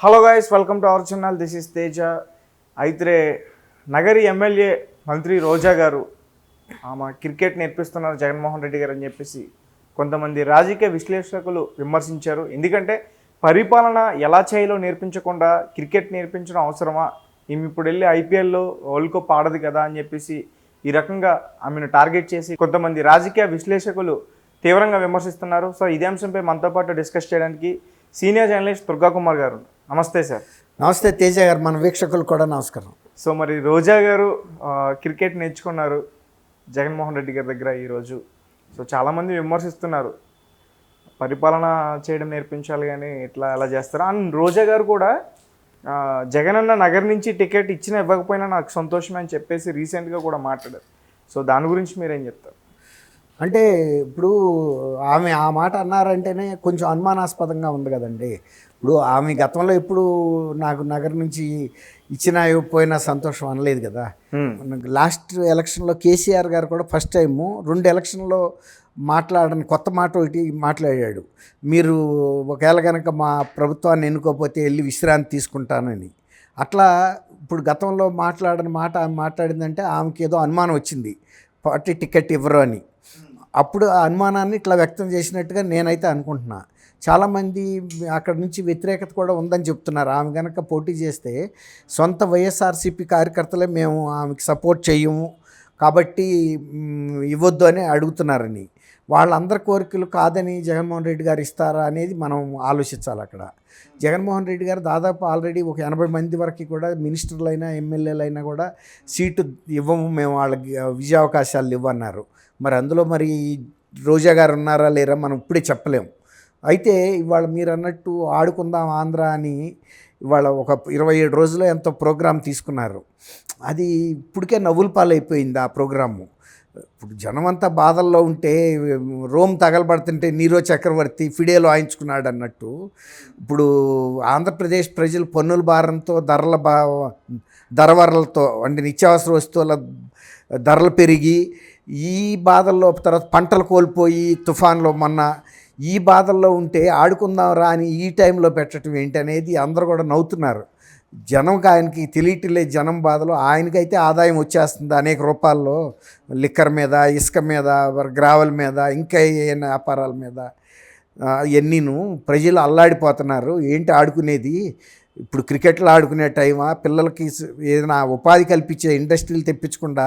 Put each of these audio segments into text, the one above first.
Hello guys, welcome to our channel. This is Teja. అయితే Nagari MLA మంత్రి రోజా గారు ఆమె క్రికెట్ నేర్పిస్తున్నారు జగన్మోహన్ రెడ్డి గారు అని చెప్పేసి కొంతమంది రాజకీయ విశ్లేషకులు విమర్శించారు. ఎందుకంటే పరిపాలన ఎలా చేయాలో నేర్పించకుండా క్రికెట్ నేర్పించడం అవసరమా, ఈమె ఇప్పుడు వెళ్ళి ఐపీఎల్లో వరల్డ్ కప్ ఆడదు కదా అని చెప్పేసి ఈ రకంగా ఆమెను టార్గెట్ చేసి కొంతమంది రాజకీయ విశ్లేషకులు తీవ్రంగా విమర్శిస్తున్నారు. సో ఇదే అంశంపై మనతో పాటు డిస్కస్ చేయడానికి సీనియర్ జర్నలిస్ట్ దుర్గా కుమార్ గారు. నమస్తే సార్. నమస్తే తేజ గారు, మన వీక్షకులు కూడా నమస్కారం. సో మరి రోజా గారు క్రికెట్ నేర్చుకున్నారు జగన్మోహన్ రెడ్డి గారి దగ్గర ఈరోజు. సో చాలామంది విమర్శిస్తున్నారు, పరిపాలన చేయడం నేర్పించాలి కానీ ఇట్లా ఎలా చేస్తారు అండ్ రోజా గారు కూడా జగన్ అన్న నగర్ నుంచి టికెట్ ఇచ్చినా ఇవ్వకపోయినా నాకు సంతోషమే అని చెప్పేసి రీసెంట్గా కూడా మాట్లాడారు. సో దాని గురించి మీరేం చెప్తారు? అంటే ఇప్పుడు ఆమె ఆ మాట అన్నారంటేనే కొంచెం అనుమానాస్పదంగా ఉంది కదండి. ఇప్పుడు ఆమె గతంలో ఎప్పుడు నాకు నగర్ నుంచి ఇచ్చినా ఇవ్వకపోయినా సంతోషం అనలేదు కదా. లాస్ట్ ఎలక్షన్లో కేసీఆర్ గారు కూడా ఫస్ట్ టైము 2 ఎలక్షన్లో మాట్లాడని కొత్త మాట ఒకటి మాట్లాడాడు. మీరు ఒకవేళ కనుక మా ప్రభుత్వాన్ని ఎన్నుకోకపోతే వెళ్ళి విశ్రాంతి తీసుకుంటానని. అట్లా ఇప్పుడు గతంలో మాట్లాడని మాట ఆమె మాట్లాడిందంటే ఆమెకి ఏదో అనుమానం వచ్చింది, పార్టీ టికెట్ ఇవ్వరు అని. అప్పుడు ఆ అనుమానాన్ని ఇట్లా వ్యక్తం చేసినట్టుగా నేనైతే అనుకుంటున్నా. చాలామంది అక్కడ నుంచి వ్యతిరేకత కూడా ఉందని చెప్తున్నారు. ఆమె కనుక పోటీ చేస్తే సొంత వైఎస్ఆర్సీపీ కార్యకర్తలే మేము ఆమెకి సపోర్ట్ చేయము కాబట్టి ఇవ్వద్దు అని అడుగుతున్నారని. వాళ్ళందరి కోరికలు కాదని జగన్మోహన్ రెడ్డి గారు ఇస్తారా అనేది మనం ఆలోచించాలి. అక్కడ జగన్మోహన్ రెడ్డి గారు దాదాపు ఆల్రెడీ ఒక 80 మంది వరకు కూడా మినిస్టర్లైనా ఎమ్మెల్యేలైనా కూడా సీటు ఇవ్వము, మేము వాళ్ళకి విజయావకాశాలు ఇవ్వన్నారు. మరి అందులో మరి రోజా గారు ఉన్నారా లేరా మనం ఇప్పుడే చెప్పలేము. అయితే ఇవాళ మీరు అన్నట్టు ఆడుకుందాం ఆంధ్ర అని ఇవాళ ఒక 27 రోజుల్లో ఎంతో ప్రోగ్రాం తీసుకున్నారు. అది ఇప్పటికే నవ్వుల పాలైపోయింది ఆ ప్రోగ్రాము. ఇప్పుడు జనమంతా బాధల్లో ఉంటే రోమ్ తగలబడుతుంటే నీరో చక్రవర్తి ఫిడేలో వాయించుకున్నాడు అన్నట్టు ఇప్పుడు ఆంధ్రప్రదేశ్ ప్రజలు పన్నుల భారంతో ధరవరలతో అంటే నిత్యావసర వస్తువుల ధరలు పెరిగి ఈ బాధల్లో తర్వాత పంటలు కోల్పోయి తుఫాన్లో మొన్న ఈ బాధల్లో ఉంటే ఆడుకుందాం రా అని ఈ టైంలో పెట్టడం ఏంటి అనేది అందరూ కూడా నవ్వుతున్నారు. జనంకి ఆయనకి తెలియట్లే జనం బాధలో. ఆయనకైతే ఆదాయం వచ్చేస్తుంది అనేక రూపాల్లో, లిక్కర్ మీద, ఇసుక మీద, గ్రావెల్ మీద, ఇంకా ఏమైనా వ్యాపారాల మీద. ఎన్నీను ప్రజలు అల్లాడిపోతున్నారు. ఏంటి ఆడుకునేది, ఇప్పుడు క్రికెట్లో ఆడుకునే టైమా, పిల్లలకి ఏదైనా ఉపాధి కల్పించే ఇండస్ట్రీలు తెప్పించకుండా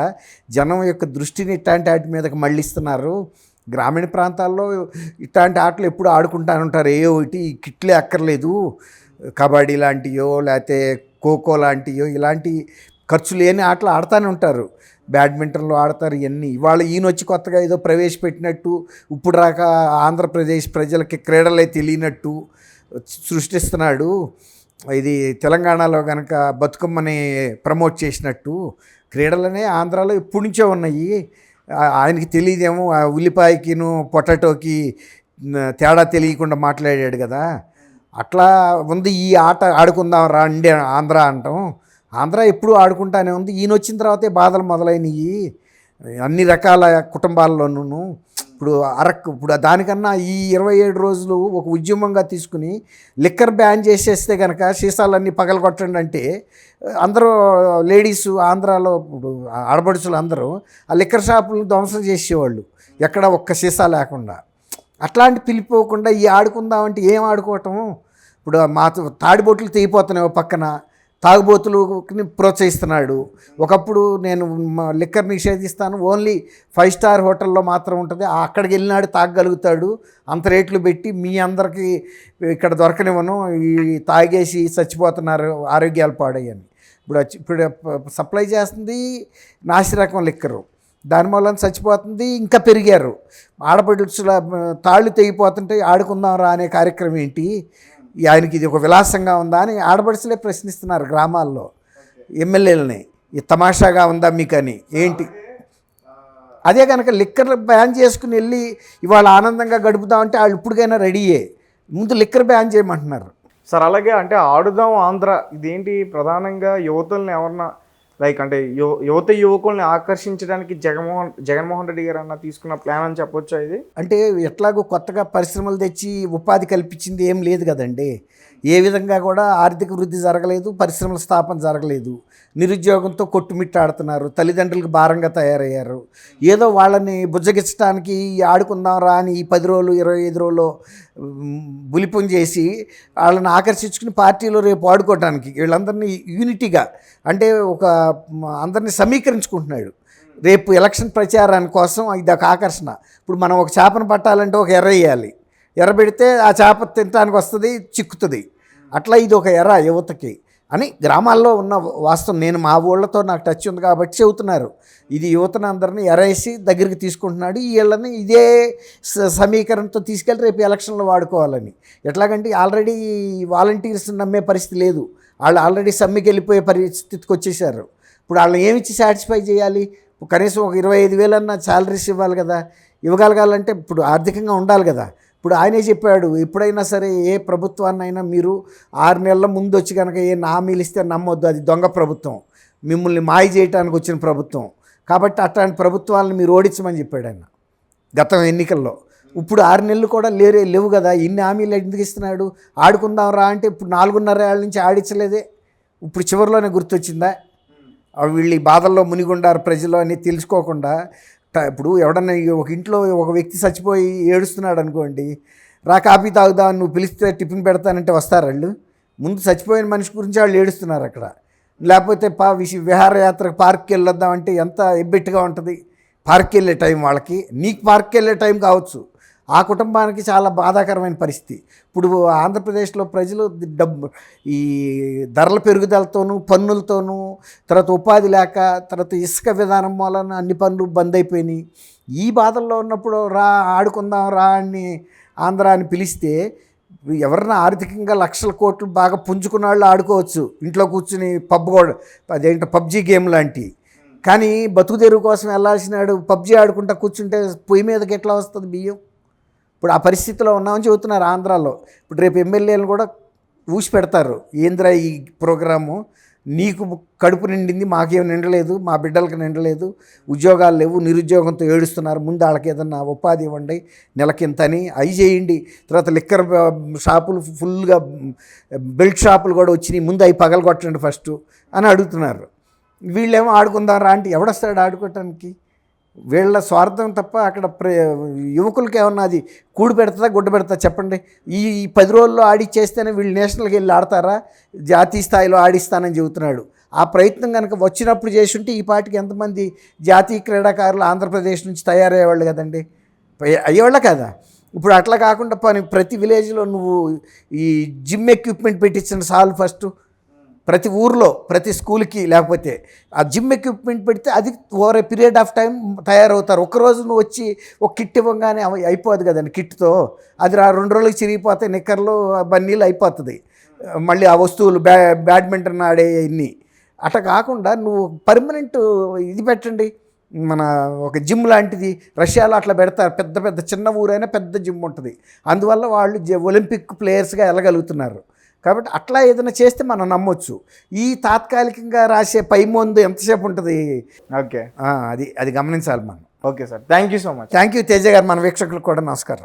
జనం యొక్క దృష్టిని ఇట్లాంటి వాటి మీదకి మళ్ళిస్తున్నారు. గ్రామీణ ప్రాంతాల్లో ఇట్లాంటి ఆటలు ఎప్పుడు ఆడుకుంటానంటారు. ఏ ఒకటి కిట్లే అక్కర్లేదు, కబడ్డీ లాంటియో లేకపోతే ఖోఖో లాంటియో ఇలాంటి ఖర్చు లేని ఆటలు ఆడుతూనే ఉంటారు. బ్యాడ్మింటన్లో ఆడతారు. ఇవన్నీ ఇవాళ ఈయన వచ్చి కొత్తగా ఏదో ప్రవేశపెట్టినట్టు ఇప్పుడు రాక ఆంధ్రప్రదేశ్ ప్రజలకి క్రీడలే తెలియనట్టు సృష్టిస్తున్నాడు. ఇది తెలంగాణలో కనుక బతుకమ్మని ప్రమోట్ చేసినట్టు క్రీడలనే ఆంధ్రాలో ఎప్పటి నుంచో ఉన్నాయి. ఆయనకి తెలియదేమో, ఉల్లిపాయకిను పొటాటోకి తేడా తెలియకుండా మాట్లాడాడు కదా. అట్లా ఉంది ఈ ఆట. ఆడుకుందాం రండి ఆంధ్ర అంటాం. ఆంధ్ర ఎప్పుడు ఆడుకుంటానే ఉంది. ఈయన వచ్చిన తర్వాతే బాధలు మొదలైనవి అన్ని రకాల కుటుంబాల్లోనూ. ఇప్పుడు దానికన్నా ఈ 27 రోజులు ఒక ఉద్యమంగా తీసుకుని లిక్కర్ బ్యాన్ చేసేస్తే కనుక సీసాలన్నీ పగలగొట్టండి అంటే అందరూ లేడీసు ఆంధ్రాలో ఇప్పుడు ఆడపడుచులు అందరూ ఆ లిక్కర్ షాపులను ధ్వంసం చేసేవాళ్ళు, ఎక్కడ ఒక్క సీసా లేకుండా. అట్లాంటి పిలిపోకుండా ఈ ఆడుకుందామంటే ఏం ఆడుకోవటం. ఇప్పుడు మా తాడిబొట్లు తెగిపోతున్నాయి, పక్కన తాగుబోతులని ప్రోత్సహిస్తున్నాడు. ఒకప్పుడు నేను లిక్కర్ నిషేధిస్తాను, ఓన్లీ 5 స్టార్ హోటల్లో మాత్రం ఉంటుంది, అక్కడికి వెళ్ళినాడు తాగగలుగుతాడు, అంత రేట్లు పెట్టి మీ అందరికీ ఇక్కడ దొరకనివ్వను, ఈ తాగేసి చచ్చిపోతున్నారు, ఆరోగ్యాలు పాడయ్యని. ఇప్పుడు సప్లై చేస్తుంది నాసిరకం లిక్కరు, దాని వల్ల చచ్చిపోతుంది. ఇంకా పెరిగారు ఆడపడుచుల తాళ్ళు తెగిపోతుంటే ఆడుకుందాం రా అనే కార్యక్రమం ఏంటి, ఆయనకి ఇది ఒక విలాసంగా ఉందా అని ఆడపడుచులే ప్రశ్నిస్తున్నారు గ్రామాల్లో ఎమ్మెల్యేలని. ఈ తమాషాగా ఉందా మీకని ఏంటి. అదే కనుక లిక్కర్ బ్యాన్ చేసుకుని వెళ్ళి ఇవాళ ఆనందంగా గడుపుదామంటే వాళ్ళు ఇప్పటికైనా రెడీయే, ముందు లిక్కర్ బ్యాన్ చేయమంటున్నారు సార్. అలాగే అంటే ఆడుదాం ఆంధ్ర ఇదేంటి, ప్రధానంగా యువతల్ని ఎవరన్నా లైక్ అంటే యువకుల్ని ఆకర్షించడానికి జగన్మోహన్ రెడ్డి గారు అన్న తీసుకున్న ప్లాన్ అని చెప్పొచ్చా ఇది? అంటే ఎట్లాగో కొత్తగా పరిశ్రమలు తెచ్చి ఉపాధి కల్పించింది ఏం లేదు కదండి. ఏ విధంగా కూడా ఆర్థిక వృద్ధి జరగలేదు, పరిశ్రమల స్థాపన జరగలేదు. నిరుద్యోగంతో కొట్టుమిట్టాడుతున్నారు, తల్లిదండ్రులకు భారంగా తయారయ్యారు. ఏదో వాళ్ళని బుజ్జగించడానికి ఆడుకుందాం రా అని ఈ 10 రోజులు 25 రోజులు బులిపం చేసి వాళ్ళని ఆకర్షించుకుని పార్టీలో రేపు ఆడుకోవటానికి వీళ్ళందరినీ యూనిటీగా అంటే ఒక అందరినీ సమీకరించుకుంటున్నాడు. రేపు ఎలక్షన్ ప్రచారాని కోసం ఇది ఒక ఆకర్షణ. ఇప్పుడు మనం ఒక చేపను పట్టాలంటే ఒక ఎర్ర వేయాలి, ఎర్ర పెడితే ఆ చేప తినడానికి వస్తుంది, చిక్కుతుంది. అట్లా ఇది ఒక ఎర్ర యువతకి అని గ్రామాల్లో ఉన్న వాస్తవం. నేను మా ఊళ్ళతో నాకు టచ్ ఉంది కాబట్టి చెబుతున్నారు. ఇది యువతను అందరినీ ఎరేసి దగ్గరికి తీసుకుంటున్నాడు. వీళ్ళని ఇదే సమీకరణతో తీసుకెళ్ళి రేపు ఎలక్షన్లో వాడుకోవాలని. ఎట్లాగంటే ఆల్రెడీ వాలంటీర్స్ నమ్మే పరిస్థితి లేదు. వాళ్ళు ఆల్రెడీ సమ్మెకి వెళ్ళిపోయే పరిస్థితికి వచ్చేసారు. ఇప్పుడు వాళ్ళని ఏమిచ్చి సాటిస్ఫై చేయాలి? కనీసం ఒక 25,000 అన్న శాలరీస్ ఇవ్వాలి కదా. ఇవ్వగలగాలంటే ఇప్పుడు ఆర్థికంగా ఉండాలి కదా. ఇప్పుడు ఆయనే చెప్పాడు, ఎప్పుడైనా సరే ఏ ప్రభుత్వాన్నైనా మీరు 6 నెలల ముందు వచ్చి కనుక ఏ హామీలు ఇస్తే నమ్మొద్దు, అది దొంగ ప్రభుత్వం, మిమ్మల్ని మాయ చేయడానికి వచ్చిన ప్రభుత్వం. కాబట్టి అట్లాంటి ప్రభుత్వాలను మీరు ఓడించమని చెప్పాడు ఆయన గత ఎన్నికల్లో. ఇప్పుడు 6 నెలలు కూడా లేవు కదా. ఇన్ని హామీలు ఎందుకు ఇస్తున్నాడు? ఆడుకుందాం రా అంటే ఇప్పుడు 4.5 ఏళ్ళ నుంచి ఆడించలేదే. ఇప్పుడు చివరిలోనే గుర్తొచ్చిందా? వీళ్ళు ఈ బాధల్లో మునిగుండారు ప్రజలు అని తెలుసుకోకుండా. ఇప్పుడు ఎవడన్నా ఒక ఇంట్లో ఒక వ్యక్తి చచ్చిపోయి ఏడుస్తున్నాడు అనుకోండి, రా కాఫీ తాగుదా నువ్వు పిలిస్తే టిఫిన్ పెడతానంటే వస్తారు వాళ్ళు? ముందు చచ్చిపోయిన మనిషి గురించి వాళ్ళు ఏడుస్తున్నారు అక్కడ. లేకపోతే విహారయాత్రకు పార్క్కి వెళ్ళొద్దామంటే ఎంత ఎబ్బెట్టుగా ఉంటుంది. పార్క్కి వెళ్ళే టైం వాళ్ళకి, నీకు పార్క్కి వెళ్ళే టైం కావచ్చు, ఆ కుటుంబానికి చాలా బాధాకరమైన పరిస్థితి. ఇప్పుడు ఆంధ్రప్రదేశ్లో ప్రజలు ఈ ధరల పెరుగుదలతోనూ పన్నులతోనూ తర్వాత ఉపాధి లేక తర్వాత ఇసుక విధానం వలన అన్ని పనులు బంద్ అయిపోయినాయి. ఈ బాధల్లో ఉన్నప్పుడు రా ఆడుకుందాం రా అని ఆంధ్ర అని పిలిస్తే ఎవరన్నా ఆర్థికంగా లక్షల కోట్లు బాగా పుంజుకున్న వాళ్ళు ఆడుకోవచ్చు, ఇంట్లో కూర్చుని పబ్జీ గేమ్ లాంటివి. కానీ బతుకు తెరువు కోసం వెళ్ళాల్సినాడు పబ్జీ ఆడుకుంటా కూర్చుంటే పొయ్యి మీదకి ఎట్లా వస్తుంది బియ్యం? ఇప్పుడు ఆ పరిస్థితిలో ఉన్నామని చెబుతున్నారు ఆంధ్రాలో. ఇప్పుడు రేపు ఎమ్మెల్యేలు కూడా ఊసి పెడతారు, ఏంద్రా ఈ ప్రోగ్రాము, నీకు కడుపు నిండింది మాకేం నిండలేదు, మా బిడ్డలకు నిండలేదు, ఉద్యోగాలు లేవు, నిరుద్యోగంతో ఏడుస్తున్నారు, ముందు వాళ్ళకి ఏదన్నా ఉపాధి ఇవ్వండి, నెలకింతని అవి చేయండి. తర్వాత లిక్కర్ షాపులు ఫుల్గా బెల్ట్ షాపులు కూడా వచ్చినాయి, ముందు అవి పగలగొట్టండి ఫస్ట్ అని అడుగుతున్నారు. వీళ్ళేమో ఆడుకుందాం రా అంటే ఎవడొస్తాడు ఆడుకోవటానికి? వీళ్ళ స్వార్థం తప్ప అక్కడ యువకులకి ఏమన్నా అది కూడు పెడతా గుడ్డ పెడతా చెప్పండి? ఈ 10 రోజుల్లో ఆడిచ్చేస్తేనే వీళ్ళు నేషనల్కి వెళ్ళి ఆడతారా? జాతీయ స్థాయిలో ఆడిస్తానని చెబుతున్నాడు. ఆ ప్రయత్నం కనుక వచ్చినప్పుడు చేసుంటే ఈ పాటికి ఎంతమంది జాతీయ క్రీడాకారులు ఆంధ్రప్రదేశ్ నుంచి తయారయ్యేవాళ్ళు కదండి, అయ్యేవాళ్ళ కదా. ఇప్పుడు అట్లా కాకుండా ప్రతి విలేజ్లో నువ్వు ఈ జిమ్ ఎక్విప్మెంట్ పెట్టించిన చాలు. ఫస్ట్ ప్రతి ఊర్లో ప్రతి స్కూల్కి లేకపోతే ఆ జిమ్ ఎక్విప్మెంట్ పెడితే అది over a period of time తయారవుతారు. ఒక్కరోజు నువ్వు వచ్చి ఒక కిట్ ఇవ్వగానే అయిపోదు కదండి. కిట్తో అది 2 రోజులకి చిరిగిపోతాయి, నిక్కర్లు బన్నీలు అయిపోతుంది. మళ్ళీ ఆ వస్తువులు బ్యాడ్మింటన్ ఆడే ఇన్ని. అట్లా కాకుండా నువ్వు పర్మనెంట్ ఇది పెట్టండి, మన ఒక జిమ్ లాంటిది. రష్యాలో అట్లా పెడతారు, పెద్ద పెద్ద చిన్న ఊరైనా పెద్ద జిమ్ ఉంటుంది. అందువల్ల వాళ్ళు ఒలింపిక్ ప్లేయర్స్గా వెళ్ళగలుగుతున్నారు. కాబట్టి అట్లా ఏదైనా చేస్తే మనం నమ్మొచ్చు. ఈ తాత్కాలికంగా రాసే పై మందు ఎంతసేపు ఉంటుంది? ఓకే, అది గమనించాలి మనం. Okay sir, thank you so much. Thank you Teja గారు. మన వీక్షకులకు కూడా నమస్కారం.